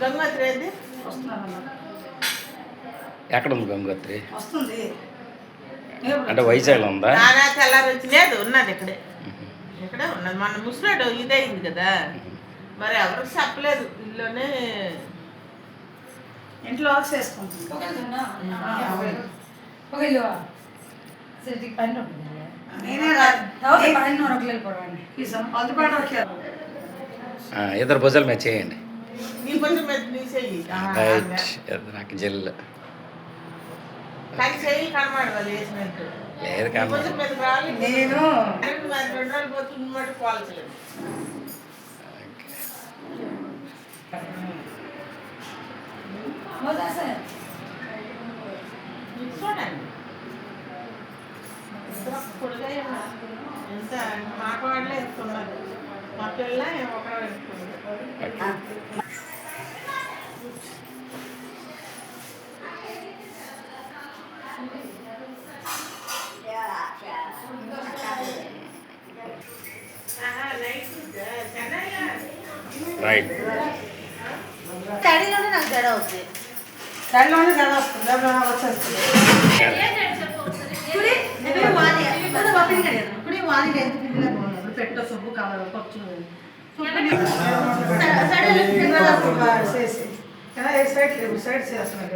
గంగోత్రి ఏది ఎక్కడ ఉంది గంగోత్రి? వస్తుంది అంటే వైజాగ్లో ఉందా? తెల్లారి వచ్చి లేదు, ఉన్నది ఇక్కడే ఉన్నది. మన ముసలాడు ఇదయింది కదా, మరి ఎవరికి చెప్పలేదు. ఇల్లునే ఇంట్లో వర్క్స్ చేసుకుంటుంది. నేనే ఇద్దరు భుజాల మీద చేయండి. నీ కొంచెం మీద నీ చెయ్యి నాకు జల్లు కానీ చెయ్యి కనబడవాలి వేసినట్టు. లేదు కొంచెం మీద రావాలి. నేను 2 రోజులు పోతుంది మటు కాల్చలేదు. చూడండి పొడిగా ఎంత మాకు వాళ్ళే ఎత్తుకున్నారు. మా పిల్ల ఒకరు ఎత్తుకున్నారు. రైట్. తడిలోనే నాకు జడ అవుతుంది. తడిలోనే జడ వస్తుంది, వచ్చేస్తుంది. పెట్ట సబ్బు కావాలి పచ్చు సైడ్ చేస్తున్నాయి.